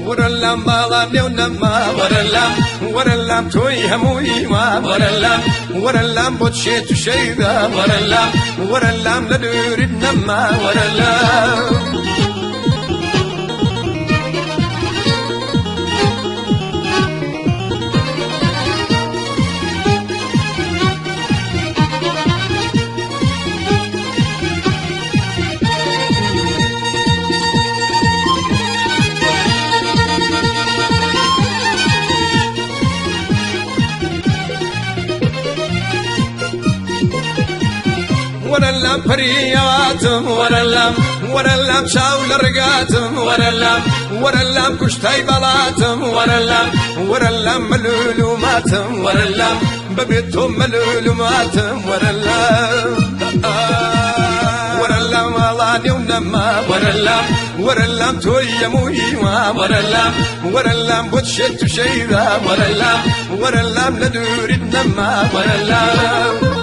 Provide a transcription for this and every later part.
ورلام بالا نما ورلام توي هموي ما ورلام بوتشيت شيدا ورلام لدور النما ورلام ورلام فرياتم ورلام شاول رقاتم ورلام كشتاي بلاتم ورلام ملولوماتم ببيتهم ملولوماتم ورلام الله ونما ورلام توي مويما ورلام بوتشت شيدا ورلام لدور النما ورلام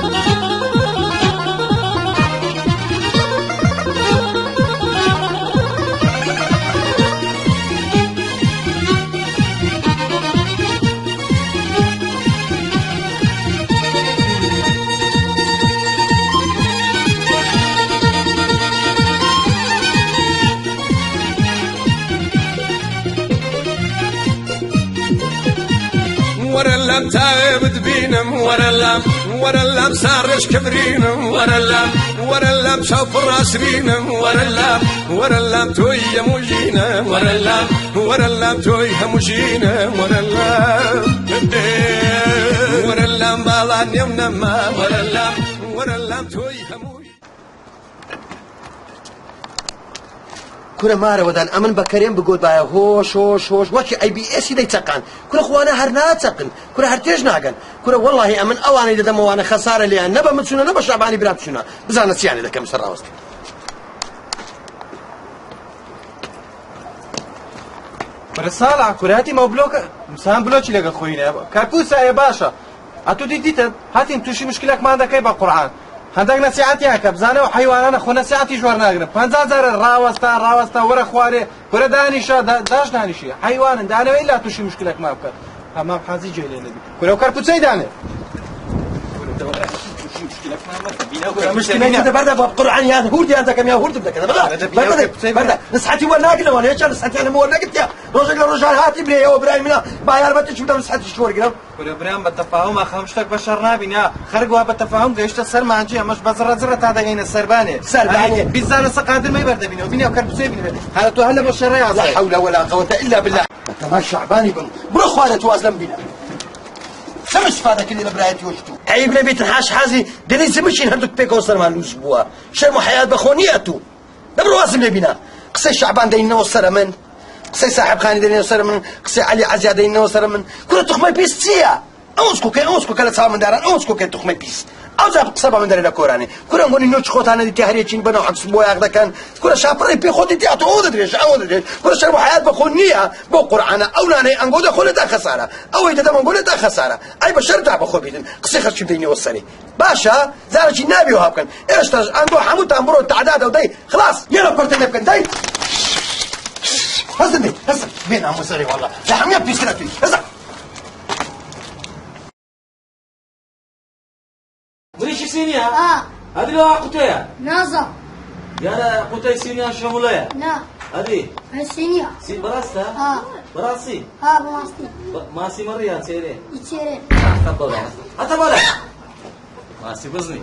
ورلام تايب بينم ورلام سارش كبرينم ورلام شوف الراس بينم ورلام توي موجينا ورلام توي هموجينا ورلام بالان يمنما ورلام توي هموي كنا مارا ودان امن بكريم بقول بايا هوش وكي اي بي اس دي تقن كنا خوانا هرنا تقن كنا هرتيج ناقن كنا والله امن اواني دم وانا خساره لي نبا متسونا نبا شعباني برات شنا بزانا يعني لك مسرا وسط برسالة كراتي مبلوك مسام بلوكي لك خوينا كركوسة يا باشا اتو ديت هاتي توشي مشكلك ما عندك با قرآن هندق نصيحتي هكا بزانه وحيوانانا خو نصيحتي جوار ناقرب 50,000 راوستا ورا خواري ورا دانيشا داش دانيشي حيوان دانه الا توشي مشكلك ما بكر اما بحازي جاي لنا كلو كربوتسي دانه مشكلة انت بردا بقرآن يا هوردي انت كم يا هورد بدك انا بردا نصحتي وناقله وانا ايش نصحتي انا مو ناقلت يا رجل هاتي بلي يا ابراهيم انا باير بتش شو نصحتي شو ورقم كل ابراهيم بالتفاهم خمشتك بشر نابين يا خرجوا بالتفاهم قيشت السر ما عندي مش بزر هذا جايين السربانه بيزان سقادر ما يبرد بيني وبيني وكربسي بيني هذا تو هلا بشر يا لا حول ولا قوة الا بالله انت ما شعباني برو خوانه توازن بينا خمس فاده كل ابراهيم وشتو عيب لي بيت الحاش حازي دني سمشين هندك بيك وصل مع الاسبوع شرم حياه بخونياتو دبر واسم لي بينا قصي شعبان دينا وصل من قصي صاحب خاني دينا وصل من قصي علي عزيز دينا وصل من كل تخمي بيستيا اوسكو كلا صار من داران اوسكو كان تخمي بيس او زاب قصبه من دار كوراني كل نقول انه تشخوت انا دي تهريتين بنو حق اسبوع هذا كان كل شابري بي خدي دي اعطوا دريش كل شرم حياه بخونيه بو قران او انا نقول خل ده خساره او اذا ده نقول ده خساره اي بشر تعب خو بيدن قصي خش ديني وصلي باشا زارج النبي وهاب كان ايش تاج عنده حمود امبرو تعداد ودي خلاص يلا كرت نبكن داي هزني بين عم مصري والله لا حميه بتسكتي هزا مريش سينيا هذه لو قطية نازا يا قطية سينيا شمولية لا هذه سينيا براستا براسي براسي ماسي مريا سيري يتشيرين أتبالا ماسي بزني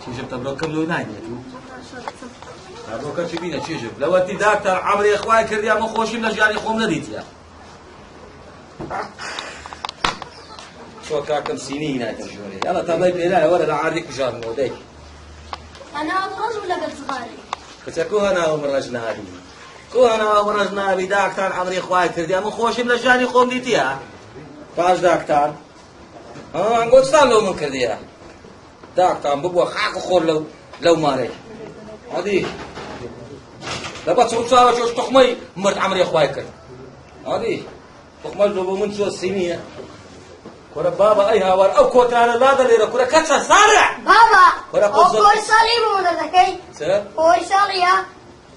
شي جبت بلوكم لو نايدي بلوكم شي بينا شي جب لو انت دكتور عمري اخوي كرديا ما خوشي من جاري خوم نديتيا شو كاكم سنين هاي تجوري يلا تبي بلا ولا لا عادك جار مودي انا ابو رجل ولا قد صغاري فتكو انا عمر رجل هذه أنا ورجنا بداكتان عمري خواي كردي من خوشم لجاني قوم ديتيها باش داكتان نقول ستان من كرديها داكتان ببوا خاك خور لو ماري هذه لبا تصوت صار شوش تخمي مرت عمري خواي كرد هذه تخمي لو من شو السنية كورا بابا أي هوار أو كوتانا لا دليل كورا كتر صارع بابا أو كوي صالي مودركي سير كوي صاليا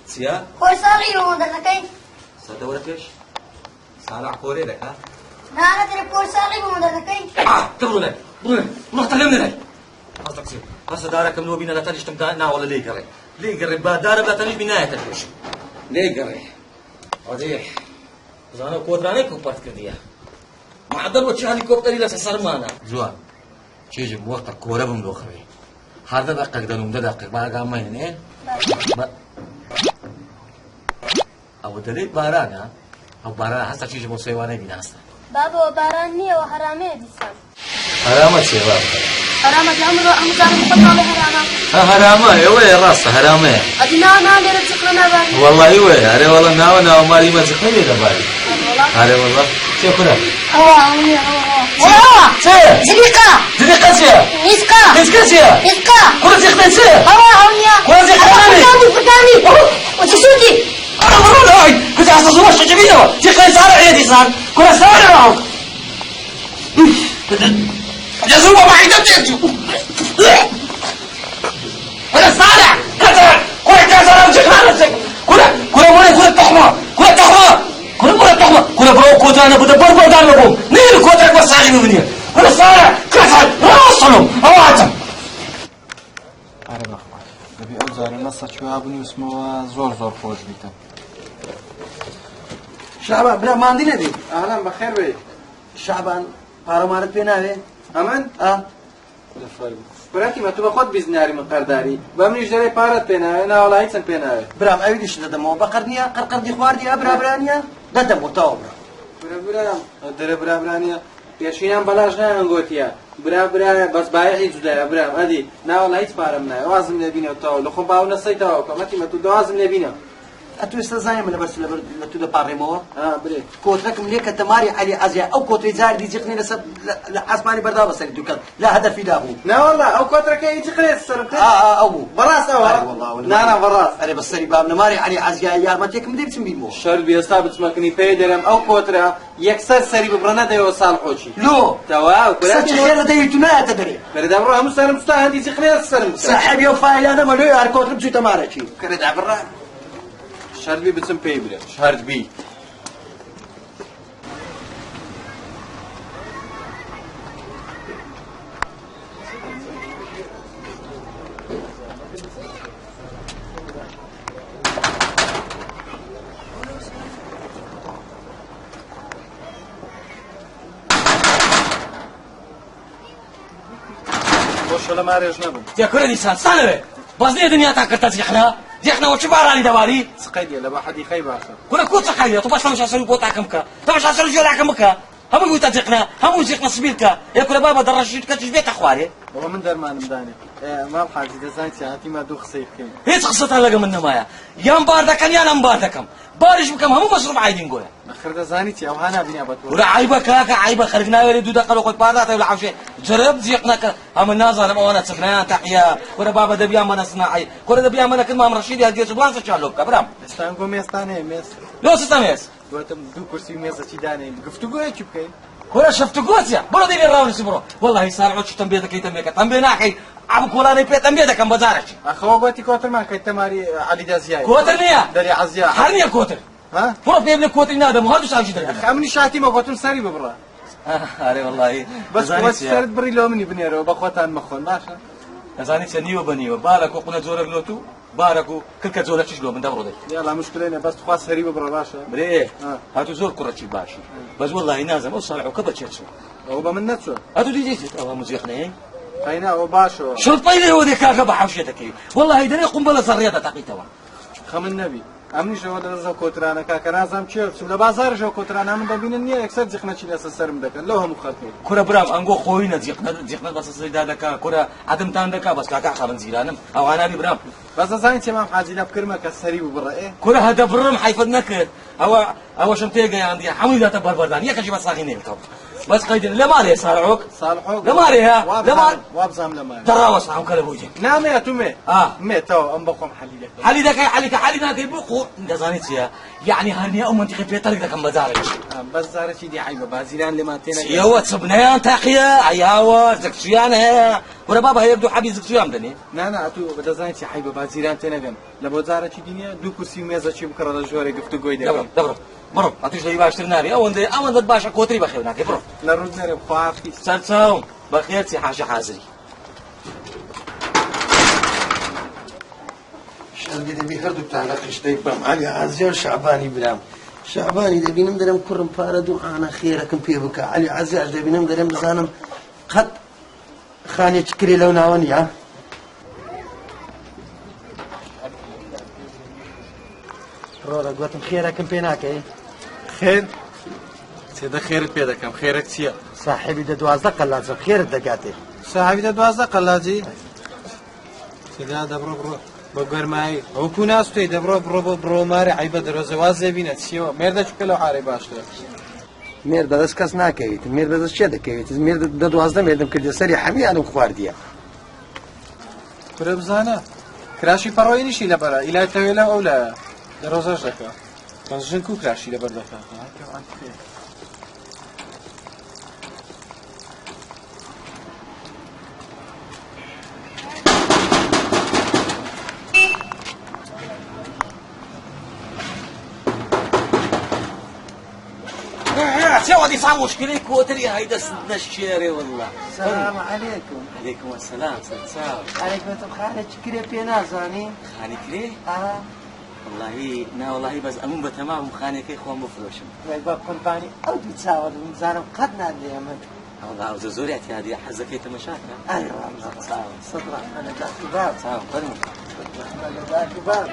سيا كوي صالي مودركي صدورتش صالع كوري لك ها نانا ترى كوي صالي مودركي تقول لك ما تكلمني لك قصدك سير هسه دارك منو بينا لا تنش تمتعنا ولا ليه قري دارك لا تنش بناية تدوش ليه قري هذه زانا كوتراني كوبرت كرديا ما عدل وجه هليكوبتر إلى سرمانا زوان شيء وقت كورة بملوخري هذا دقيق دنوم دقيق بقى قامين إيه أو دليل بارانا أو بارانا هسه شيء مسويانه بيناسنا بابا بارانية وحرامية بيسام حرامة سيبا حرامة العمر وأمزان فطالة حرامة حرامة يوه راسه حرامة أدينا نادر تقلنا باري والله يوه أري والله ناو مالي ما تخيل ده باري أري والله شكرا هوا سير زديقة سير نسكا سير كل زيقتين سير كل زيقتين فتاني وتسوتي أنا والله كنت أحسس وش جميلة زيقتين صار عيدي صار كل صار معك جزوبة معي دمتي كل صالح كتر كل كتر وجهنا كل مرة كل برو كوتانا بده بربر دارلكم نيل كوتاك بس عاجبني مني كل صالح كتر راصلهم أواتم أنا بخواه نبي أوزار النصر شو هابني واسمه زور خوش بيته شعبان بلا ما عندي نبي أهلا بخير بي شعبان بارمارت بيناوي أمن؟ اه براتي ما تبغى خد بيزناري من قرداري بمنيش داري بارت بيناوي أنا ولا هيتسن بيناوي برام أيديش دمو بقرنيا قرقردي خواردي أبرا برانيا دمو تاو برا برانيا پێشینیان بەلاژ نایان گۆتیە برا بەس بایەحی جودایە برام ئەدی ناوەڵ هیچ پارەم نایە وازم لێبینەوە تاوە لە خۆم باو نەسەیتەوە کەمەتی مە تو دوازم لێبینە أتو استزايم من بس لتودا باريمو بري كوتركم ليك تماري علي أزياء أو كوتري زار دي زقني لسب لحسباني بردا بس اللي دوكان لا هدف في داهو لا والله أو كوترك يجي قريس سرت أو براس أو والله لا براس أنا بس سري باب نماري علي أزياء يا ما تيك مدير تسمي مو شر بيستابت مكني بيدرم أو كوترا يكسر سري ببرنا ده وصال حوشي لو تواو سرت خير ده يتنا تدري برد أبرو هم سلم ستا هندي زقني السلم صاحب يو فايل أنا ملوي على كوتر بزوي تماري شيء كرد عبرا شرط بي بتسم بيبرا شرط بي وش ولا ما ريش نبم يا كل إنسان سنة بس ليه دنيا تاكرت زيحنا وش باراني دواري سقيدي لما حد يخيب آخر كل كوت سقيا تو باش فمش عسلو بوتا كمكا تو باش عسلو جولا كمكا هم يقول تزقنا هم يزقنا سبيلكا يا كل بابا درجت كتش بيت أخواري والله من دار ما نمداني ما بحاجة دزاينتي هاتي ما دوخ سيف كين هيك قصتها لقى من نمايا يا مباردكن يا مباردكم بارش بكم هم مصروف عايدين قوي أخر دزاينتي أو هنا بني أبطل ولا عيبة كاكا عيبة خرجنا ولا دودا قالوا قد بارات ولا عوشة جرب زيقنا هم الناس أنا ما أنا سكنا تحيا ولا بابا دبيا ما نصنعي ولا دبيا ما نكلم مام رشيد هدي جبلان سشالوك كبرام استانكم ميستاني ميس لو ستاميس دوتم دو كرسي ميزة تداني قفتو قوي شو بكين ولا شفت قوسيا برو ديني راوني سبرو والله صار عوش تنبيتك تنبيك تنبيناكي عبك ولا نبي تنبيتك كم بزارش أخو قوتي كوتر ما كنت ماري علي دازياي كوتر نيا داري عزيا حرني كوتر ها برو بيبني كوتر نادا مو هادو ساجي دري أخ أمني شاتي ما قوتم ساري ببرا أري والله بس قوت سرت بري لو مني بنيرو بقوتان مخون ماشا زاني سنيو بنيو بالك وقنا زورك لوتو باركو كل زورك شلو من دبرو دي يلا مشكلة بس تخوا سري ببرا باشا بري هاتو زور كرتشي باشي بس والله نازم وصلع وكبر شيتسو هو بمن نتسو هاتو دي جيت او مزيخني هينا هو باشا شو طيله ودي كاكا بحوشتك والله يدري قنبله صريته تقيتوا خم النبي ئەمنیشەوە دەزە کۆترانەکە کە نازانم چێ بچم لە بازارێشەوە کۆترانە من دەبینن نییە یەکسەر جیخنەچی لەسەر سەرم دەکەن لەو هەموو خەڵکێ کورە برام ئەنگۆ خۆی نەجیقنەت بەسە سەریدا دەکا کورە ئەدەمتان دەکا بەس کاکا خەڵن زیرانم ئەوانانی برام بەس دەزانین چێمام حاجی لە بکرمە کە سەری و بڕێ کورە هەدە بڕم حیفت نەکرد ئەوەشم تێگەیاندی هەمووی داتە بەربەردان یەکەشی بە ساغی نێنکەوت بس قيدن لماري صارعوك صالحوك لماري ها لمار وابزام لماري ترى وصعهم كلا بوجه نعم يا تومي مي تو ام بقوم حلي دك حلي نادي بقو دزانيتيا يعني هني ام انت خبي طريق دك مزارج بس زارتي دي عيبه بازيلان لما تينا يا واتسبنيان تاخيا عياوه زكشيان هي ورا بابا يبدو حبي زكشيان دني نا تو بدزانيتي عيبه بازيلان تينا لبو زارتي دنيا دو كرسي ميزه شي بكره جوري قفتو قويده دبر برو أتوش لي باشتر ناري أو أنت باشا كوتري بخير ناكي برو نرد نري بخوافي سلساهم بخير سي حاجة حازري شال دي دبي هردو بتاعنا خشتي بام علي عزيز شعباني برام شعباني دبي نمدرم كرم فاردو أنا خيركم بيبك علي عزيز دبي نمدرم زانم قد خاني تكري لو ناوني يا رورا قوتم خيركم بيناك ايه خير سيدا خيرت بيدكم خيرك سيا صاحبي دوازده قلازم خير دقاتي صاحبي دوازده قلازي سيدا دبرو برو بقر معي هو كوناس توي دبرو برو ماري عيبه دروزواز بينت سيو مردا شكلو حاري باشتر مردا داس کس ناکەیت مردا دەست چێ دەکەوێت مردا دوازدە مێردم کردی سەری هەمیانم خواردیە کورە بزانە کراشی پەڕۆینیشی لەبەرە ئیلای تەوێلە ئەو لایە دەڕۆزەش دەکا بەس ژنک و کراشی لەبەر دەکا سوى صار مشكلة كوتري هاي دسنا الشيري والله السلام عليكم عليكم السلام سلام عليكم خانة كري بينا زاني خاني كري والله نا والله بس أمون بتمام خاني كي خوان بفروشم ويبقى قرباني أو بيتساوى من زانم قد نادي يا من والله وزوري هذه حزكي تمشاكا أيوة صدرا أنا ذاك باب سلام فرمو أنا ذاك باب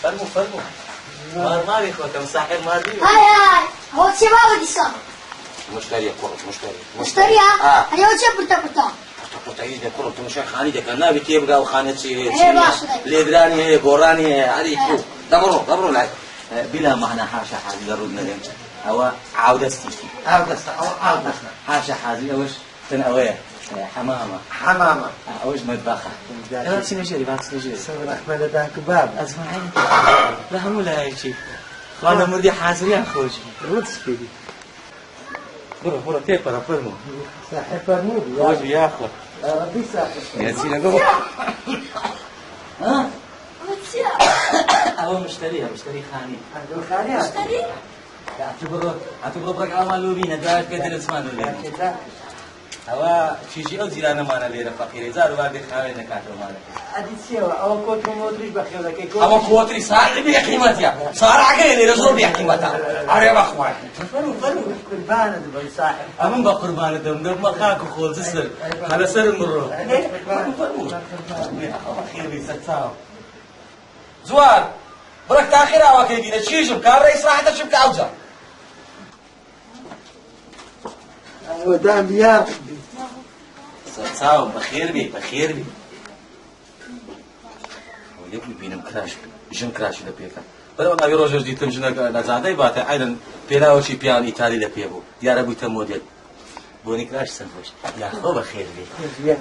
فرمو ماري خوتم ساحر ماري هاي هو شباب دي صار مشتري مشتري انا هو شباب برتا تعيد كل تمشي خاني دك انا بتيبقى وخانه شيء باش ليدراني هي بوراني هي عليكو دبروا لا بلا معنى حاشا حاجه يردنا لهم او عودستي حاشا حاجه وش تنقويه حمامه اوش مطبخه لا سنجري بعد سنجري سوي رحمة ذاك باب اسمعي لا هم لا هيك شيء وانا مردي حاضر يا خوجي رقص فيدي برو تيبر فرمو صاحب فرمودي خوجي يا اخو ربي صاحب يا سيدي قبل ها وتسيا هو مشتري خاني مشتري اعتبر برك عملوا بينا داك كده اسمه له هوا شيء او زيرانه معنا ليره فقير زار بعد خاوي نكاتو معنا ادي سيوا او كوتر مودري بخير لك او كوتري صار بي قيمتها صار عقيل رسول بي قيمتها اري بخوان فرو قربان دبي صاحب امن بقربان دم ما خاك خول زسر على سر مرو خير يستاو زوار برك تاخير او كيدي تشيجم كان رئيس راحته شبك عوجه ودام بيار ساو بخير بي ويبني بينم كراش جن كراش لبيكا بلو انا يروج دي تمجنا نزادي باتا عيدا بيلاو شي بيان ايطالي لبيبو يا ربي تموديل بوني كراش سنفوش يا خو بخير بي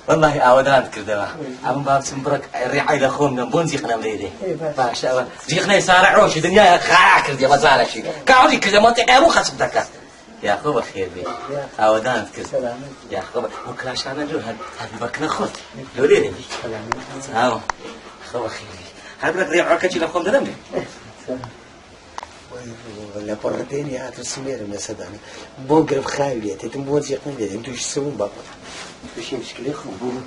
والله اودان كردوا ام باب سمبرك ريعي لخوم بونزي خنا مريدي باشا جيخنا يسارعوا شي دنيا خاع كردي بزار شي كاودي كذا ما تقامو خصب دكا يا خو بخير بي اودان كرد يا خو وكراش انا جو هاد بكنا خد لو ليه سلام خو بخير هذا ريعو كتي لخوم درمني ولا مرتين يا تسمير من سداني بوقرب خاوية تتموز يقين لي انتو ايش تسوون بابا ايش مشكلة خبوه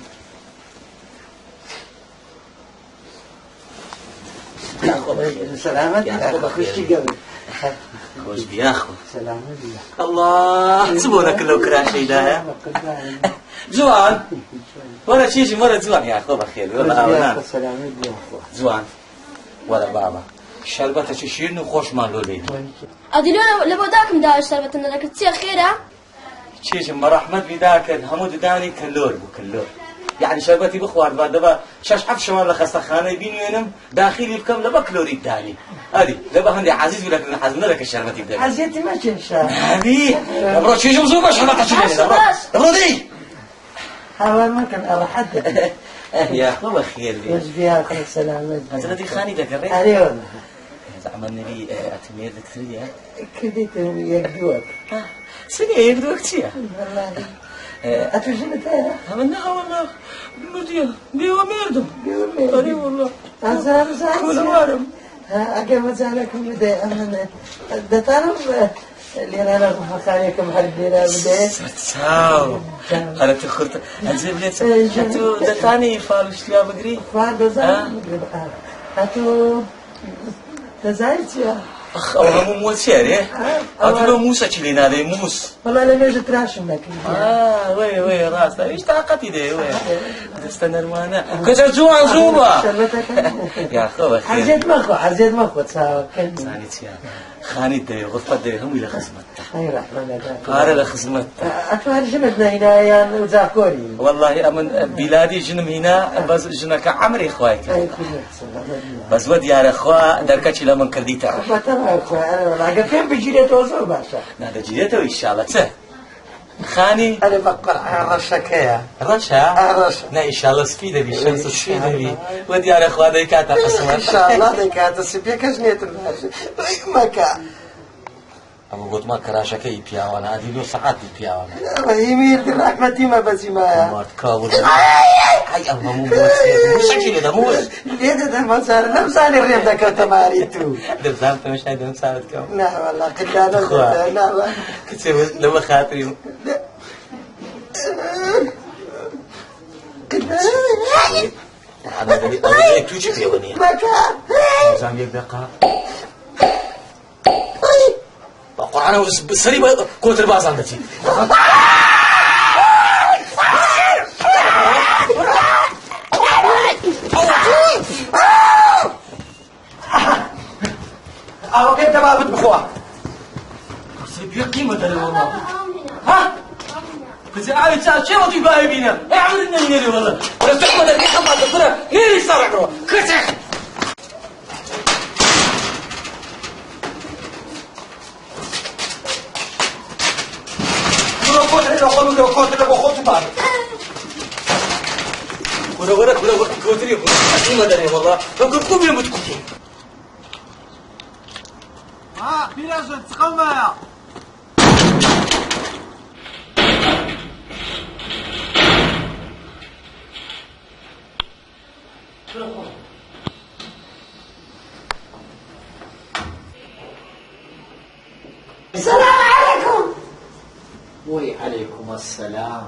سلامة يا اخو خشتي قبل خوش بيا اخو سلامة الله تسمونا كله كراشي ده جوان ولا شيء مرة زوان يا أخو بخير والله أنا سلامت يا أخو زوان ولا بابا شربتها شيرين وخوش مالو لينا أدي لو لبوداك مداوش سربتنا لك تصير خيرة شيش مرحمة بداك همود داني كلور بكلور يعني شربتي بخوار بعد دبا شاش عف شمال لخصة خانة بيني وينم داخلي بكم لبا كلوري داني هذه دبا هندي عزيز ولا كنا حزنا لك الشربتي بداك عزيتي ما تنسى هذه دبرو شيش مزوقة شربتها شيرين دبرو دي حاول ما كان أرحد يا أخو بخير لي وجبيها أخو سلامت أنت الذي خاني ذاك الريح أريون زعما النبي أتمير دكتورية كديتهم يقدوك سني يقدر كتير والله أتوجنت أنا عملناها والله بمردية بيوا ميردم أري والله أزار كل وارم أكيد زالكم بدي أمانة ده تعرف اللي أنا مخاليكم حردينا بدي ساو أنا تخرت أنزل ليت أنتو دتاني فالوش ليا بقري فهذا زال أتو تزايد يا أخ أو هم موت شعري أتلو موسى كلينا ده موس والله أنا نجت راشمك وي راس إيش طاقتي ده وي دستنا المانا كتر جوع زوبا يا أخو بخير عزيز مخو تساوي زاني تيا خاني ده غرفة ده هم إلى خصمت أي رحمة الله قارة لخصمت أتوار جمدنا هنا يا وزاكوري والله أمن بلادي جنم هنا بس جنك عمري خوايك أي كل بس ودي على خوا دركتش لمن كرديتها بطلع أخوة أنا والله فين بجيلة توصل باشا هذا جيته إن شاء الله ته خاني أنا بقرأ رشكية رشا رشا لا إن شاء الله سفيدة بي شمس سفيدة بي ودي على خوا ديكاتا قسمة إن شاء الله ديكاتا سبيك أجنية الماشي مكا أبو قلت ما كراشة كي بياوانا هذه لو ساعات بياوانا يمير دي رحمتي ما بزي ما ما تكاول هاي أبو مو شكل ده موس ليه ده ما صار لم صار الريم ده كنت ماريتو دبزام مش هيدا مساعد كم لا والله قدانا لا كتير لما خاطري قدانا أنا بدي توجي بيواني مكا دبزام يبقى القرآن والسري كوت الباز عندتي أهو كنت ما بتبخوها سري قيمة ده والله ها بس عارف سال شيء ما تبغى بينا اعمل لنا ينيري والله بس تحمل لك حمد الفرق ينيري صار كتح ورا كوتري قيمة ده والله لو كنت قوم يموتكم في رجل تقوم معايا السلام عليكم وعليكم السلام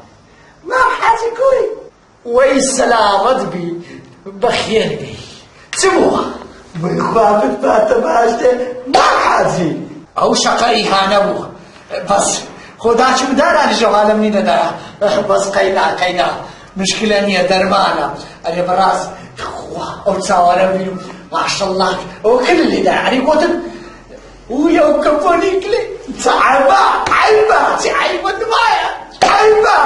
ما حاجكوي والسلامة بي بخير بي سموها بخوافت فاتة باشته ما حاجي او شقري هانبوها بس خداش مدار على جوال مني دا بس قينا مشكلة نية درمانة أنا براس او تصور بينو ما شاء الله وكل اللي داري قلت ويوم كفوني كلي عيبة دمايا عيبة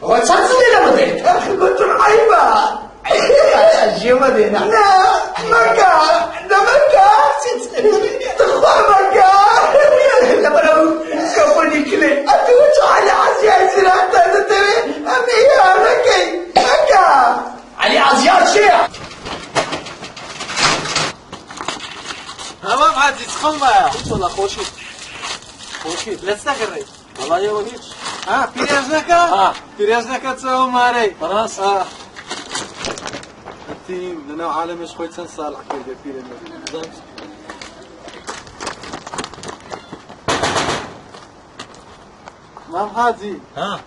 وتصلي لما ديت قلت عيبة الجيمة دينا لا مكة تخوى مكة لما لو كفوني كلي أتوش على عزيز رحتة تتبي أمي مكة علي عزيار شيء تمام عادي تقوم معايا والله خوشي لا تستغرب والله يا وليد بيريزنكا تساوي ماري خلاص التيم لنا عالم ايش خويت صالح كده في المدينه مام هادي ها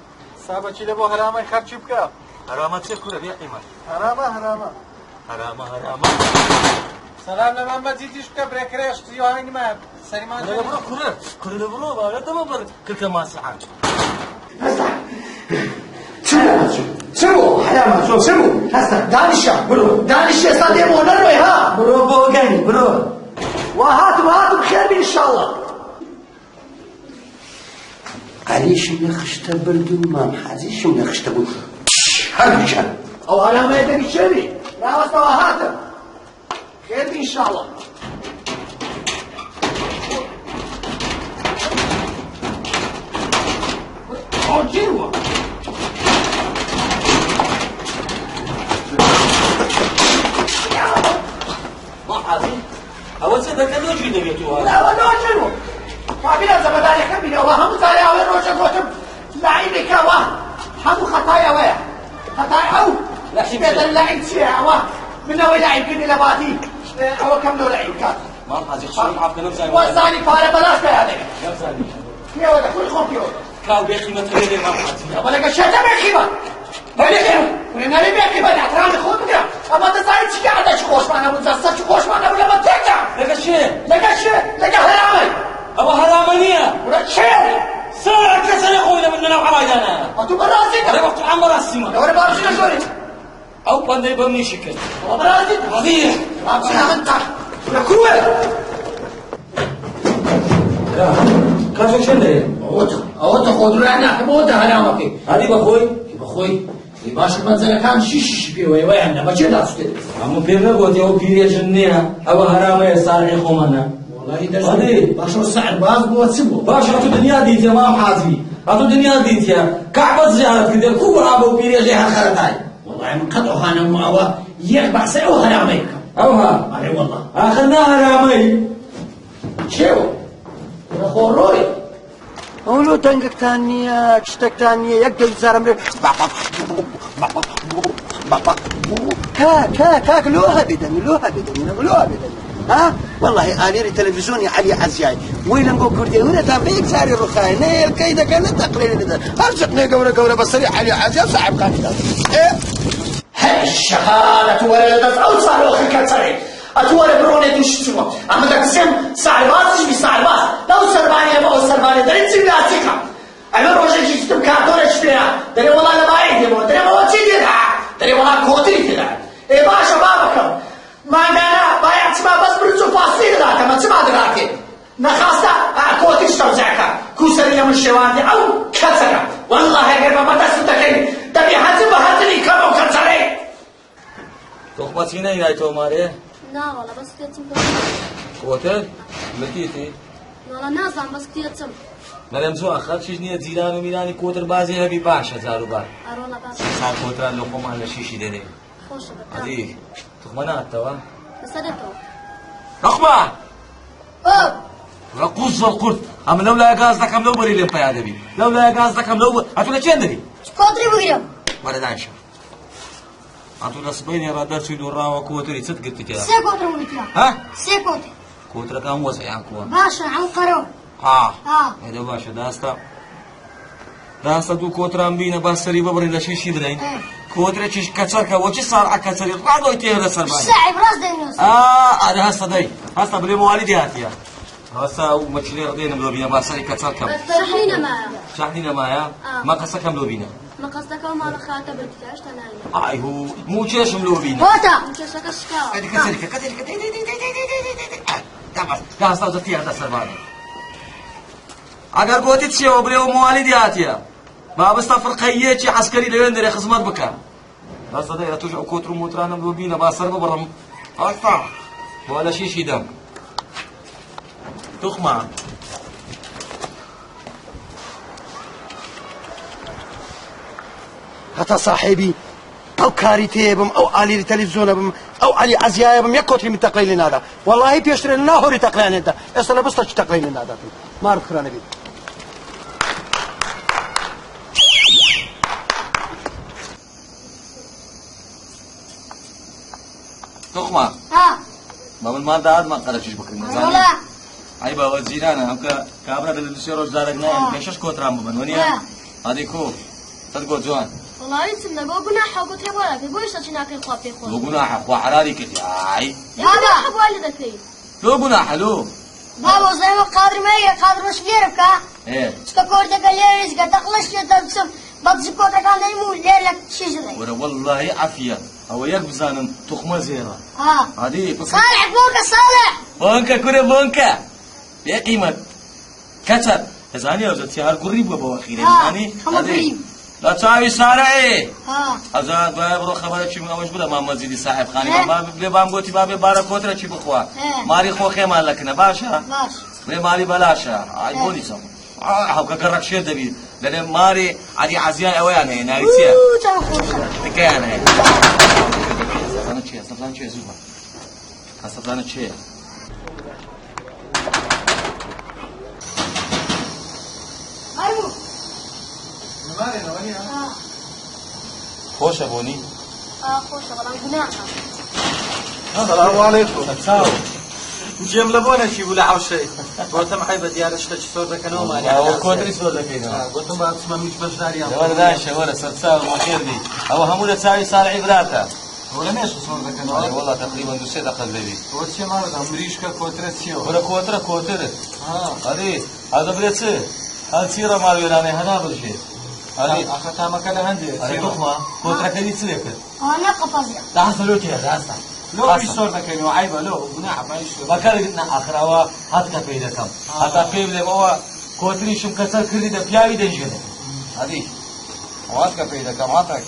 صاحب چی له حرامه خرچ بک حرامات كورة بيا قيمة حرامه حرام سلام له محمد زیدیش که برکرش تو هنگ ما سلیمان لا برو كورة برو لا تمام كل كما سحان شنو هيا شو سمو هسه دانشا برو دانش يا صديق ونروي ها برو بوغاني برو وهاتوا بخير ان شاء الله عليش نخشت بردو ما محازيش نخشت بردو هرجع او على ما يدري شري لا واسطة وهاتوا خير ان شاء الله جيروا ما حاضر اول سنه كان لو جينا بيتوها لا ولا جيروا فابينا زبدان كبيرة وهم زارع وين روشة قوتم لعيبك واه هم خطايا ويا خطايا او هذا اللعيب سيع واه من نوع لعيب كني لباتي هو كم له لعيب كان ما حاضر شو عارف كلام زي وزاني فارق بلاش بهذا زاني يا ولد كل خوف يا ولد كاو بيخي ما تريد ما حاضر ولا قشة بخيبة بلكن ولنا لي بخيبة احترام خود بكرة أما تزايد شيء قاعد تشخوش معنا وتزايد تشخوش معنا ولا ما ترجع لك الشيء لك هرامي أبو هرامانية ولا شيء ساعة كسر يا أخوي من أنا وحرايدنا أنتم براسك أنا وقت عمر السما لو أنا براسك شوري أو بندي بمني شكل براسك فضيح أنا منتع ولا كروة كيف شنو أوتا خضر أنا حموتا هرامك هذه بخوي بخوي باش المنزل كان شيش بيه ويانا ما جينا استدل عمو بيرنا قلت يا بيري جنيها أبو هرامي صالح خومنا والله درس باش السعر باز بو تسبو باش هاتو دنيا ديت يا ما حازبي هاتو دنيا ديت يا كعبة زيارة كده كبر أبو بيري جيها خرطاي والله من قطعه أنا معه يخبع سعو هراميك أوها أي والله آخرنا هرامي شو خوروي اولو تنقك تانية كشتك تانية يقدر زارم كاك لوها بدن ها والله آليري تلفزيوني علي عزياي وين نقول كردي هنا تابعيك ساري رخاي نيل كيدا كان تقليل لده ارزقني قورة بصري علي عزياي صاحب قاني ايه هاي الشهادة ولدت أو صاروخ كتري أتوارى بروني دوشتوا أما تقسم سعرباز تجي سعرباز لو سرباني أو سرباني درين سيبي أتيكا أنا روجي جيتم كارتون اشتريها دري والله لا بايد يمو دري ما وتشي ديرها دري والله كوتري كده إيه باشا بابكم ما أنا بايع تسمع بس برزو فاصيل ذاك ما تسمع ذاك نخاسة كوتري شتوزعك كوسرية من شواني أو كترة والله غير ما تسوتكين تبي حزب حزني كم كتري تخبطينا يا توماري لا والله بس كتير قوتل متيتي والله نازم بس كتير تم ملمزو أخذ شجني زيران وميراني كوتر بازي هبي باشا زارو بار أرونا بس صار كوتر اللقمة على شيشي دني خوش بتاع هذه تخمنا التوا بصدقه رقبة أوه رقوز القرد أما لولا غاز ذاك لو بري لم بيا دبي لولا غاز ذاك لو أتولا كين دري كودري بقيم ولا دانشا أتولا سبيني رادر سيدو راوا كوتري صدق قلت كذا سيكوتر ولتلا ها سيكوتر كوتر كان وسع يعني كوا باشا عن قرار هذا باشا داستا دو كوتران بينا باسري ببري لشيشي برين كوتر تشيش كسركا وش صار أكسر يطلعوا يتيه رسل باي الشعب راس دينوس هذا هسه داي هسه بلي موالدي هاتيا هسه ومشلي رضينا بلو بينا باسري كسركا شحنينا معاه شحنينا معايا ما قصك بلو بينا ما قصدك وما لخاته بالتكاش تنايم اي هو مو تشيش بلو بينا هوتا انت شكا شكا هذه كسركا تمام لا هسه وزتي هذا سربان اگر قوتي تشيو بلو موالدي هاتيا ما بستفر قيتي عسكري لوين خدمات بكا بس هذا ترجع كوتر موترانا بلوبينا باسر ببرم اقطع ولا شيء دم تخمع هتا صاحبي او كاريتي بم او علي تلفزيون بم او علي عزياي بم يكوتري من تقليل هذا والله بيشتري لنا هوري تقليل انت اصلا بس تقليل هذا ما عرفت خرانه بي تخمع ما من مال داد ما قرأتش بكرة ولا أي بقى وزيرانا هم كابنا بالسيارة زارقنا كيشش كوترام بمن ونيا هذه كو تقول جوان والله يتسمى بو جناح قلت ولا في بوش تشيناك الخوف يخون لو جناح أخو حراري كتي عاي هذا حب والدتي لو جناح لو بابا زي ما قادر ما هي قادر مش غيرك إيه سكورت قليش قد تخلص يا تبسم بتزكوت كان يمو ليلة شجرة ورا والله عافية أو يك بزانم تخمة زيرة ها هذه صالح بونكا صالح بونكا كورة بونكا يا قيمة كتر زاني أو زتي هالقريب وبواخير زاني هم قريب لا تساوي سارعي ها أزاد برو خبرك شيء أوش بلا ما مزيد صاحب خاني ما بام قوتي باب بارك وتر شيء بخوا ماري خو خيمة لكنا باشا باش ماري بلاشا عيبوني سام هاو كقرك شيء دبي لأن ماري عادي عزيان أويان هنا ناريسيا ترى خوشة تكيان هنا سفلان شيء زوبا سفلان شيء أيوه خوش أبوني خوشة والله قناعة السلام عليكم تساو جيم لبونا شي ولا عاو شيء قلت ما حيبه ديالش تش صور ذكنو مالي أو كودري صور ذكينا قلت ما تسمع مش بس داري ولا داشة ولا سرساو ما خير لي أو همولة تساوي صالحي براتا ولا ماشي صور ذكنو والله تقريبا دوسي دخل بيبي وش ما هذا امريكا كوترسيو ولا كوتر هذا بريتس هل سيرة ما بيراني هذا برشي هذه اخذتها مكان عندي هذه تخمة كوتر كذي تسلك أنا قفزة لا حصلوتي هذا أصلا لو في صور ذكنو عيبه لو قناعة ما يشوف ما كان قلنا آخر هو هات كفيدة كم هات كفيدة هو كوتري شم كسر كردي ده بياوي دنجنة هذه وهات كفيدة كم هاتك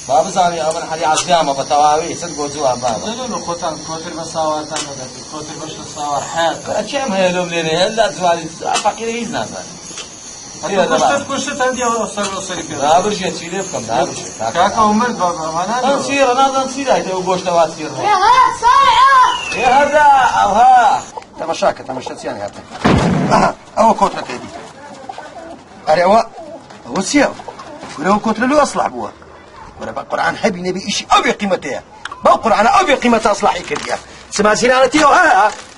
باب زاني أمر حدي عزيامة بتواوي صدق وجوه باب لا خوتان كوتر مساوات انا كوتر باش نصور حياتك أشياء ما يلوم لنا هلا زوالي فقير هيز نازل كشت عندي أوصل كده لا برجع تشيله بكم لا برجع كاكا عمر بابا أنا نصير أنا نصير هاي تو بوش تواتير يا هات صالح يا هذا أو ها تمشاك تمشتيان هذا أو كوترة كذي أري هو سياو ولو كوترة له أصلح بوا ولا بالقرآن حبي نبي إشي أبي قيمته بالقرآن أبي قيمته أصلحي كذي سمع سيرانتي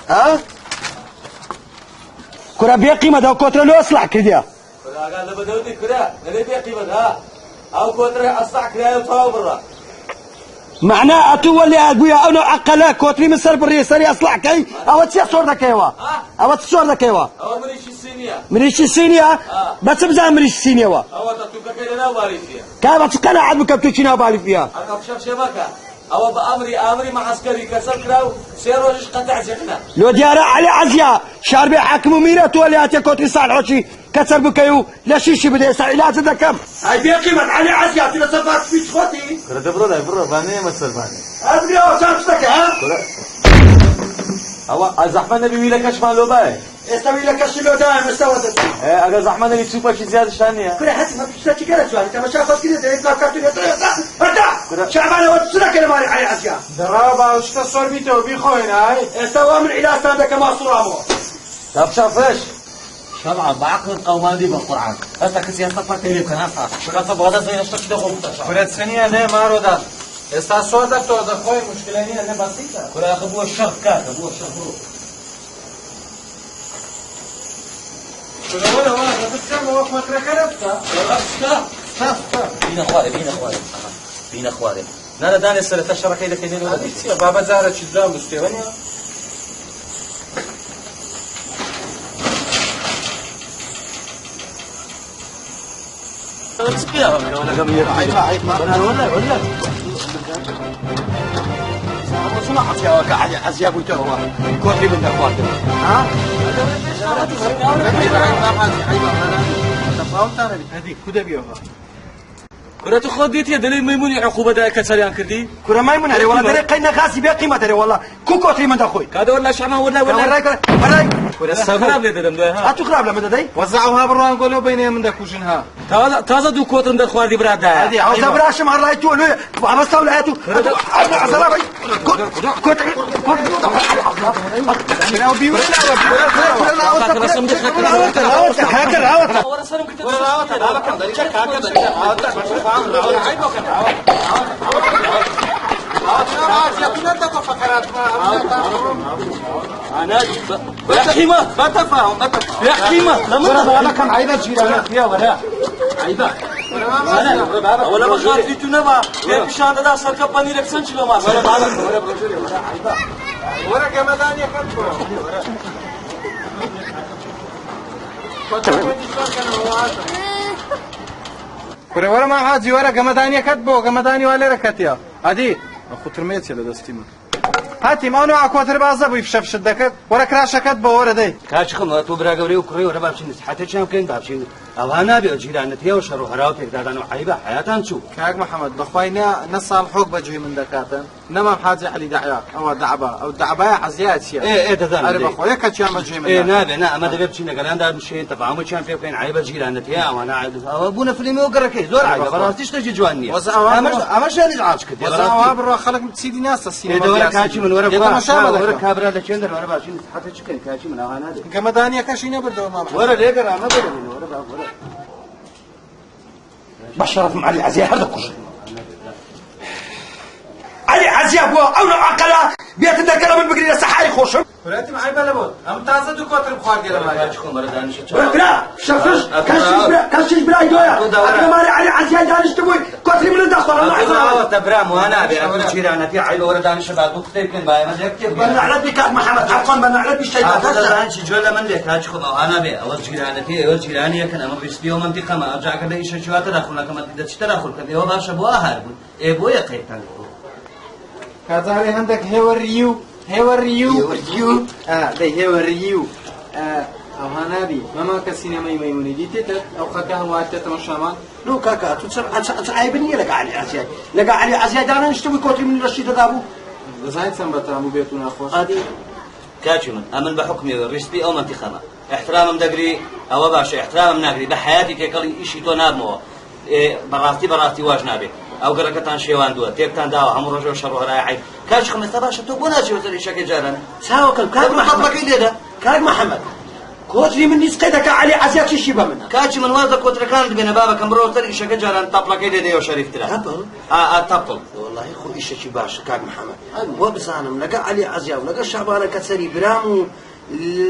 ها كرة بيا قيمة كوترة له أصلح كذي قال بدودي كذا نبي قيمة ها أو كوتر أصلح كذا وطاو برا معناه أتولي أقويا أنا عقلا كوتري من سرب الرئيسري أصلح كي أو تسيا صور ذا كيوا أو تصور ذا كيوا أو مريش السينيا مريش السينيا بس بزان مريش السينيا وا أو تتوقع كذا واري فيها كيف تقنع عاد مكبتوشينا بالي فيها أنا بشوف شبكة أو بأمري مع عسكري كسر كراو سيروش قطع زحنا لو ديارة علي عزيا شاربي حاكم ميرة تولي هاتي كوتري صالحوشي كسر بكيو لا شيء بده يسعى لا تذكر هاي بيا قيمة علي عزيا تلا سفاك في شخوتي كذا برا باني مسر باني أدري أو شامشتك ها أو زحمة نبي ويلا كش مالو باي استوي لك الشلو دائم استوت أجا زحمة نبي تشوفه شيء زيادة شانية كل حد ما بتشتكي كذا شو أنت ما شافت كذا ده إنك كاتو هذا شعبان وتسرق كلام علي عزيا درابا وش تصور بيتو بيخوين هاي استوى من إلى استندك ما صورامو طب شافش شبعة بعقل القومان دي بالقرآن أنت كسي أستفاد كلي كنافة شو بغدا زي نشتكي ده خبطة كرة سنية نه ما رو داد استا صور ده تو ده خوي مشكلة نية نه بسيطة كل أخبوه الشر كات أخبوه الشر ولا بتسمع وقت ما تركبتها بين أخواري نانا داني السنة الشركة إذا كنين ولا يا بابا زارة شدام بستيوانيا سمعت يا وقع عزيا قلت هو كوتري من اخواتي ها هذيك كده بيوها كرة تخديت يا دليل ميموني عقوبة ده كسريان كردي كرة ما يمنع والله دري قينا غاسي بيا قيمة دري والله كوتري من اخوي كذا ولا شعما ولا وراي خراب لي دم ده ها هاتو خراب لما داي وزعوها برا نقولوا بيني من دكوشنها تازا دو كوتر من الخوار دي براد ده هذه عاوز براش مع راي تو بس ولا هاتو عزرابي كوتري انا بيقول أنا يا حكيمة ما تفاهم يا حكيمة لما انا كان عيبه جيرانك فيها ولا عيبة ولا بخاف في تنبا يا بشان ده سرك بني لك سنشلو ما ورا جمدان يا كنتو كوري ورا ما حاجي ورا قمدانية كتبو قمداني ولا ركتيا عادي أخو ترميت يلا دستيما هاتي ما نوع كوتر بازا بيفشف شدك ورا كراشة كتبو ورا دي كاش خم تو برا قوري وكوري ورا بابشين حتى كم كين بابشين أو أنا بيجيران تيا وشرو هراوتك دادانو حيبة حياتان شو كاك محمد بخوينا نص الحوق بجوي من دكاتن نما حاجة علي دعيا أو دعبة أو دعبة عزيات شيء إيه دادان أنا بخويا كتشام بجوي من إيه نابي نا ما دبي بشينا قال أنا مشين تفاهم كان في كين عيبة جيران تيا وأنا عايز أبونا فيلم وقرا كي زور عيبة براستيش تجي جوانية أما شو نزعج كده وزعوا برا خلق تسيدي ناس السينما إيه ورا كاتشي من ورا كابرا لشندر ورا باشين حتى كين كاتشي من أنا قمدانية كاشينا بدو ما ورا ليك أنا ما بدو ورا بشرف مع علي عزيز هذا كله علي عزيز أبوه أو عقلا بيت الكلام البقري لسحاي خوشم ولاتي معي بلبود أم تازة دو كوتر بخار كده ما كاتشكم مرة دانش بلا شفش كاشيش بلا يدويا أنا مالي علي عزيز دانش تبوي كتري من الدخل الله تبرام وأنا أبي أقول جيران تيا عيبة ورا دانش بعد وقت يمكن باي ما ذكر بنعلد بك محمد عفوا بنعلد بالشيء هذا دانش جولا من ذي كاتشكم أنا أبي أول جيران تيا أول جيران يكن أما بيستيو منطقة ما أرجع كده إيش شو تدخل كمان تدش تدخل كده هو باش أبوه هارب أبوه يقيتان كذا عندك هيوريو هيوريو ده هيوريو أو هنابي ما كسينما ميموني دي تتر أو خدها واتت مشامان لو كاكا تسمع عيبني لك علي عزيز لك علي عزيز دانا نشتوي كتري من الرشيد دابو زايد سنبتا مو بيتنا خوش هذه كاتشمن أمن بحكمي الرشدي أو منتخبة احترام دقري أو باش احترام ناقري بحياتي كقولي إشي تو نابمو براستي واج نابي أو قرقتان شيوان دوا تيكتان داو هم رجوا شروه راي عيب كاش خمس تباشا تو بنا شو تري شكل جارنا ساوكل كاك محمد كاك محمد كوتري من نسقيتك علي عزيز شي شيبه منها كاتش من وازا كوتر كان بين بابا كمرو تري شكل جارنا طبلا كيدي ديو شريف ترى طبل طبل والله خو ايش شي باش كاك محمد هو بسانم لقى علي عزيز ولقى شعبان كسري برامو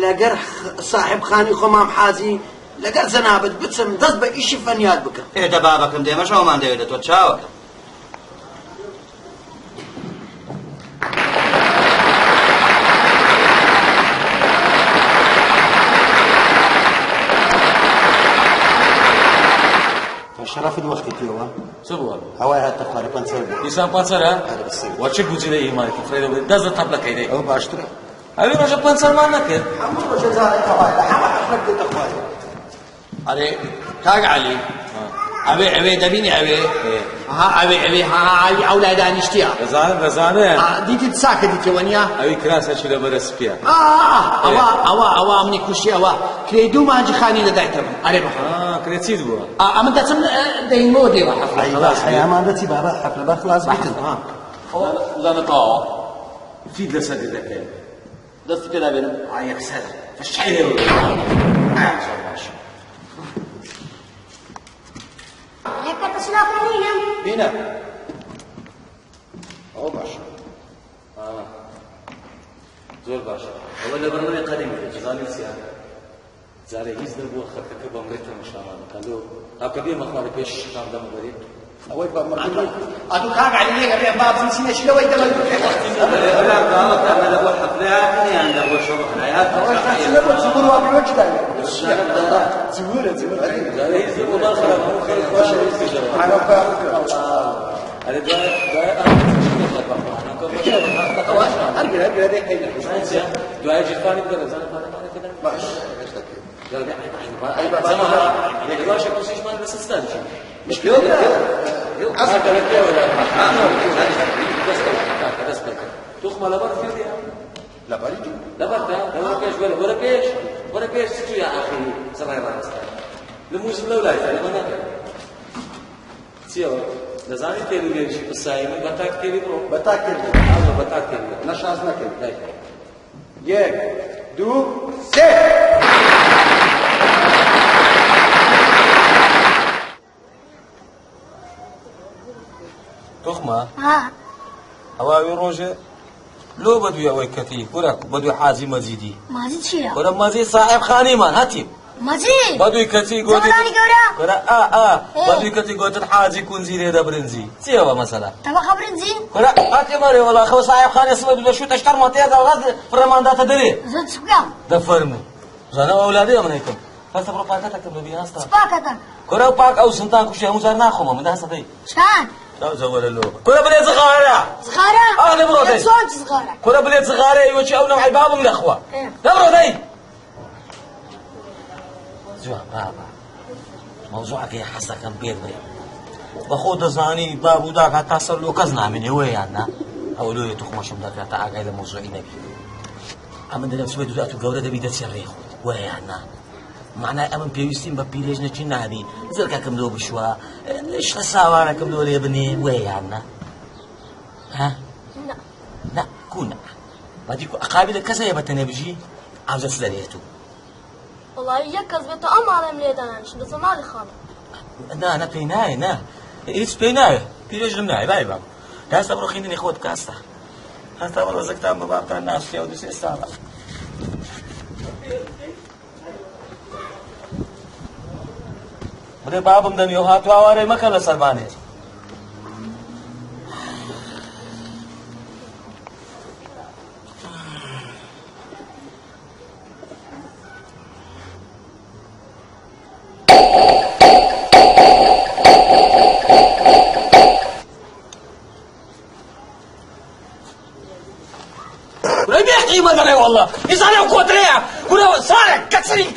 لقى صاحب خاني خمام حازي لقى زنابت بتسم دز بايش فنيات بك إيه ده بابا كم دي ما شو ما عنده ده توتشاو شرف الوقت تيوا سبوا هواي هالتقارب بنصير إنسان بانسرة واتشك بوجيله إيمانك فريدة دازة طبلة كيدي أو باشتري أبي رجع بانسر ما نكر حمد رجع زارك هواي حما حفلك دي تقوالي علي تاج علي أبي دبيني أبي ها أبي ها أولادان اشتيا رزانة ديتي تساك ديتي ونيا أبي كراسة شيله برس بيا أوا مني كوشي أوا كريدو ما أجي خاني لدايتهم علي بحر كريتيد بوا أما تسمى دينو دي وحفلة خلاص يا ما عندتي بابا حفلة خلاص بيتن لا نطاع في لسه ذاك دست كده بينا عيك سد فشحيله هيك تسلا قرينم بينا أو باشا زور باشا ولا برنامج قديم في جزاني سيارة زاري هيز دربو خدك بمرتها إن شاء الله قالوا أكبر ما خالي بيش كان دم بريء أول باب مرتين أدو تاج علي أبي باب سنسينا شلوي دم لا قالت أنا أبو حفلات يعني أبو شرب حياة أول سنة زبور وابي وجدان زاري هيز دربو ما خالي مو خالي خوش يستجرب أنا بابك أنا دعاء جفاني بدل زمان فانا كده باش أي بابا يعني باش يكون شيء ما بس استاذ مش كده أصلا كده ولا بس تخم على بر كده لا بريد لا بر ده ولا كيش شو يا أخي سمعي راس لموسم لولا يعني ما نقدر سيا لازاني تيري ليش بس هاي من بتاك تيري برو بتاكل هذا بتاك تيري نشاز نكل لا يك دو سي تخمة ها هواوي روجة لو بدو يوي كتي ورك بدو حازي مزيدي مازن شيرا ورا مزيد صاحب خاني من هاتي مازن بدو كتي قوتي زماني كورا ورا بدو كتي قوتي حازي كونزي ليدا برنزي سيوا مثلا تبا خبرن زين ورا هاتي مري والله خو صاحب خاني اسمه بدو شو تشتر مطيا الغاز فرمان داتا دري زود سبقام ده فرمو زانا اولادي من هيكم هستا برو پاکەتەکەم ببی هەستا سپاکەتە کورە پاک ئەو سنتان کوشی هەموو جار ناخۆمە من هەستا دەی چان زەوەرە لۆ کورە بلێ زغارە زغارە ئاڵێ بڕۆ دەی چۆن زغارە کورە بلێ زغارە ئەیوەچی ئەو نەوعی بابم نەخوا دەبڕۆ دەی جوان بابا مەوزوعەکەی حەزەکەم پێت بێ بەخۆ دەزانی باب و داک هەتا سەر لۆ کەس نامێنێ وەیان نا ئەو لۆیە توخمەشم دەکات تا ئاگای لە مەوزوعی نەبی ئەمن دەلێم سوێ دوودات و گەورە دەبی دەچێ ڕێخۆت وەیان نا معنای ئەمن پێویستیم بە پیرێژ نەچی نابی زرکەکەم لۆ بشوە شتە ساوارەکەم لۆ لێ بنێ وەیان نا ها نا کوونە بەدی ئەقابلە کەسەیە بەتەنێ بژی ئازەس دەرێتو وڵی یەک کەس بێتە ئەم ماڵێم لێ دانانیش بەزە ماڵی خاڵە نا پێی نایە نا هیچ پێی نایە پیرێژم نایە بای بام هەستا بڕۆ خوێندنی خۆت کاستا هەستا بڕۆ زەکتان بە بابتان ناسوێ و دوسێ ساڵە بڵێ بابم دەنیۆ هاتو ئاوارەی مەکە لە سەربانێت ولا بيحكي ما دري والله يزعل وكوتريا ولا صالح كسري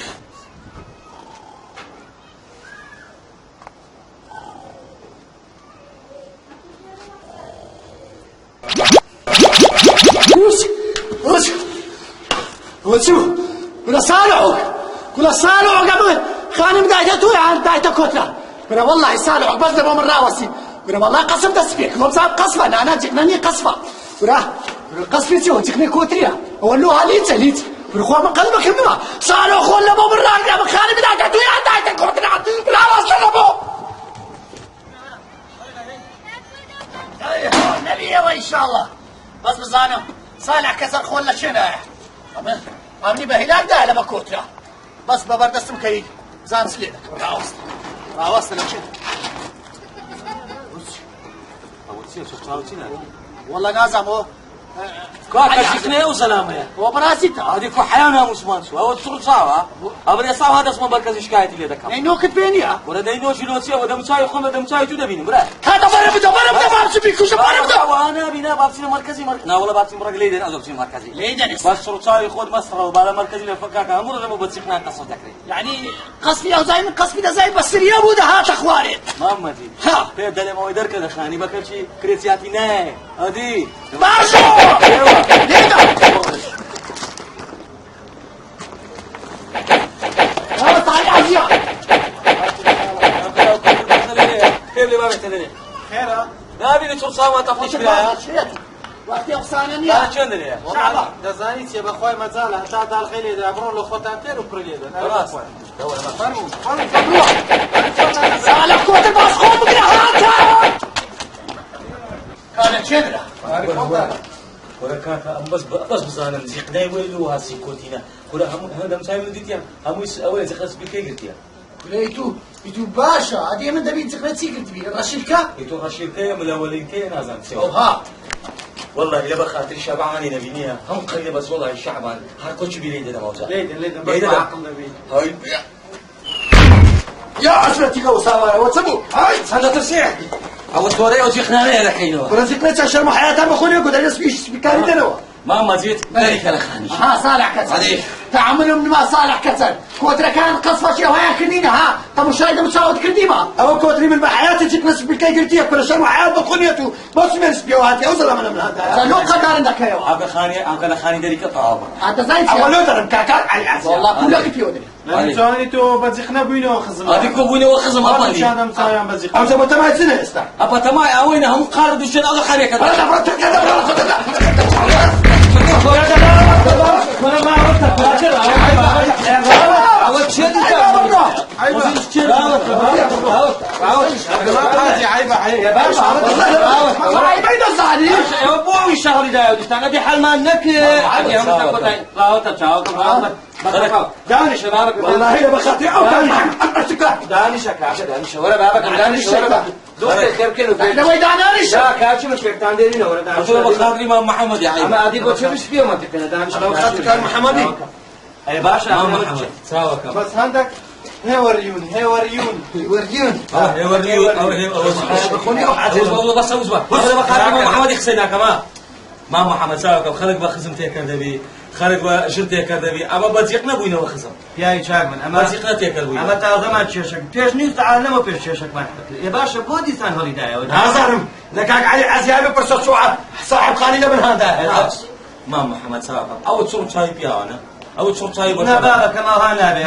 وشو ولا صالحك قبل خانم دايته عن دايته كتله ولا والله صالحك بس ده من راوسي ولا والله قسم تسبيك مو بسبب قصفه انا جكنني قصفه ولا قصفي شو جكني كوتريا ولوها ليت وخوا من قلبك منها صالح ولا مو من راقه خانم دايته عن دايته كتله لا وصل ابو ايوه نبي ان شاء الله بس بزانم صالح كسر خوله شنو امني بهلاك ده لما كوترا بس ببردستم كي زان سليلك راوست لك شنو والله نازم كاكا وسلامة وبراسيتا هذه كو حيانا مسلمان شو هو تصور صاوا أبغى صاوا هذا اسمه مركز شكاية اللي ذكر نينو كتبينيا ولا دينو شنو سيا وده مساي خم وده مساي جوده بيني برا هذا برا ما بسبي كوش برا وانا بينا بابسي مركزي نا ولا بابسي مركز ليدن أزوجي مركزي ليدن بس شرطاي خود مصر وبالا مركزي لفكاك أمور لما بتسكنا قصة ذكري يعني قصفي أو زي من قصفي ده زي بس يا بوده هات أخواري ماما دي ها في دليل ما يدرك ده خاني بكرشي كريسياتي نه هذه باشو ليدا هذا تعالي عزيز كيف لي ما بتدري خيرا لا بيني شو صار ما تفنيش بلا وقتی اقسانم لا چند داری؟ والله دزانی چه بخوای مزال حتی دال خیلی در برون لو خودت تر و پرلیده خلاص فرمو فرمو سالك كنت باص خوم بقرا هاتا كان شدرة ولا كاكا بس بزانم زيقناي ويلو هاسي كوتينا ولا هم هذا مساوي وديتيا هم اول زخص بكي قلتيا ليتو باشا هذه من دبي تقرا سيكرت بي الرشيلكا يتو رشيلكي من الاولينكي نازم سوا اوها والله إلا بخاطر شعباني نبينيها هم قلنا بس والله الشعبان هركوش بليدنا موجود ليدن بس عقل نبي هاي يا عشرتي وساوي وتسبو هاي هذا ترسيح أو الدوري أو زيخنا عليه لكينه ورزقنا عشان حياتها بخوني يقول انا سبيش بكاري دلو ما زيت ذلك لخاني ها صالح كسر هذه تعاملوا من ما صالح كسر كودرا كان قصفة شيء وهي كنينة ها طب وش هيدا مساوي كرديمة أو كودري من بحياتي جيت نسب بالكي قلتيه كل شيء وحياة بخونيته بس من سبيوهاتي أوصل من هذا لو قدر عندك يا أبغى خاني ذلك طعام هذا زين أولو درم كاكا على العسل والله كلك فيودري لاني تو بزخنا بينو خزم هذه كوبوني وخزم أبا دي هذا مسايا بزخ أو زبطة ما يصير استا أبا تماي أوين هم قاردوا شيء أغلى خاني كذا أنا فرت كذا ولا ما عرفت أول شيء عيبة يا باشا عيبين الصعدي يا أبوي الشهر ده ودي أنا دي حال ما نك عادي هم تقطعين لا تشاو داني شبابك والله هي بخاطي أو داني داني شكاك داني شورا بابك داني شورا دوست خير كيلو أنا وين داني لا كاتش مش كتان ديرين ولا داني شورا بخاطري ما محمد يا عيب أما أدي بتشوفش فيه ما تكنا داني أنا بخاطر كان محمدي ئەی باشە مام محەممەد چاوەکەم بەس هەندێک هێوەریون هێوەریون ورديون بخوني أو عزيز بەسە وزبە بە خاڵی مام محەممەدی قسەی ناکەما مام محەممەد چاوەکەم خەڵک بە خزم تێکردەبی خەڵک بە ژر تێکردەبی ئەمە بەجێق نەبووینەوە خزم پیاوی چاک من بەجێق نەتێکردبووی ئەمە تازەمان کێشک پێش نیست عالەمە پێش کێشکمان ێ باشە بۆ دیسان هەڵیدایەوە نازارم لكاك علي عزيابي برسو سوعة صاحب خاني لبن هذا مام محەممەد چاوەکەم ئەوە چۆن چاوی پیاوانە ئەوە چۆن چاوی بە نابابەکەمەوە نابێ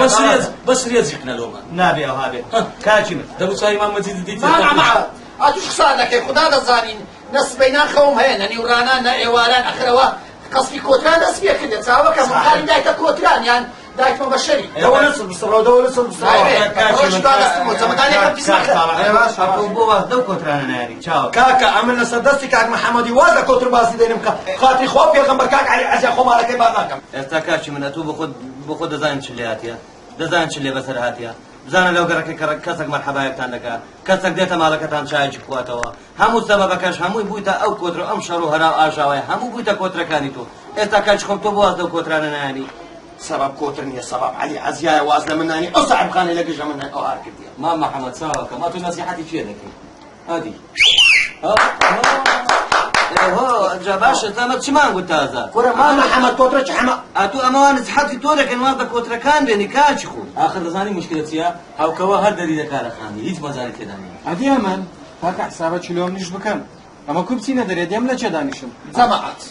بەس رێزیقنە لۆمە نابێ ئەوها بێت کاچی من دەبوو چاوی مام مەجید دیتر ما معه أتوش خسارة لك خدا دزانين نسبينا خوم هين نيورانا نأيواران أخروا قصفي كوتران نسبيا كده ساوك مقارن دايتا كوتران يعني دايت مبشري دولة البصرة ودولة البصرة روش بعد استموت زمتاني كم تسمع ئەی باش بۆ واز دەو کۆترانە ناری چاوە كاكا عملنا سدستي كاك محمدي واذا كوتر باسي دينم خاطري خواب يغمبر كاك علي عزيا خو مالك بعدناكم ئێستا کاچی منە تو بۆ خۆ دەزانین چ لێ هاتیە دەزانین چ لێ بەسەر هاتیە بزانە لەو گەڕەکەی کەسێک مەرحەبایەکتان دەکات کەسێک دێتە ماڵەکەتان چایەکی بخواتەوە هەموو سەبەبەکەش هەمووی بوویتە ئەو کۆترە ئەم شەڕ و هەراو ئاژاوەیە هەموو بوویتە کۆترەکانی تۆ ئێستا کاچی خۆم تۆ بۆ واز دەو کۆترانە نانی سبب كوترني سبب علي عزيا وازن مناني أصعب خاني لقى من أو أركض مام محەممەد چاوەکەم ئەتو نەسیحەتی چێ دەکەی هادی جا باشە تەمە چمان گوت تازە كورة ما محمد كوترة حما ئەتو ئەمەوان نزحەتی تۆ دەکەن واز دە کۆترەکان بێنی کاچی خۆ آخر دەزانی مشکلە چییە هاوکەوە هەر دەری دەکارە خانی هیچ مەزاری تێدا نیە ئەدی ئەمەن تاکە حسابە چلۆم نیش بکەم ئەمە کوم چینە دەرێت دێم لە چێ دانیشم زمعت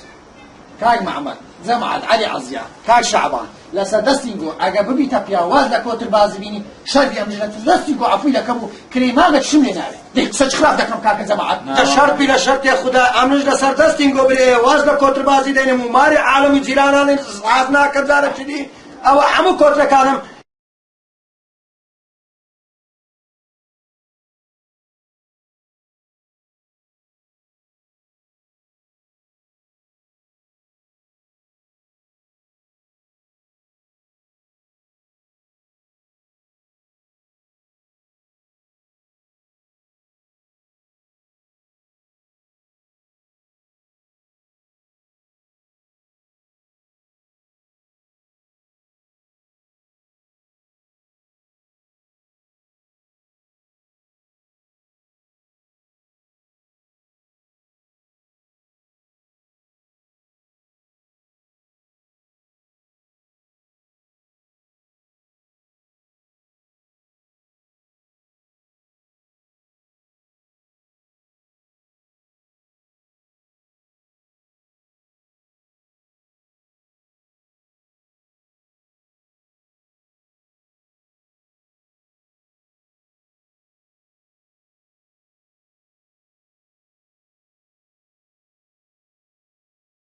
كاك معمر زمعت علي عزيا كاك شعبان لسدستينغو اگه ببيتا بياواز لكوتر بازبيني شربي امجلت دستينغو عفوي لكبو كريمانة شملي ناري ديك سج خلاف دكرم كاك زمعت شرط بلا شرط يا خدا أمنج لسر دستينغو بري وازن كوتر بازي دينم وماري عالم جيرانان عازنا كدارة شدي أو حمو كوتر كانم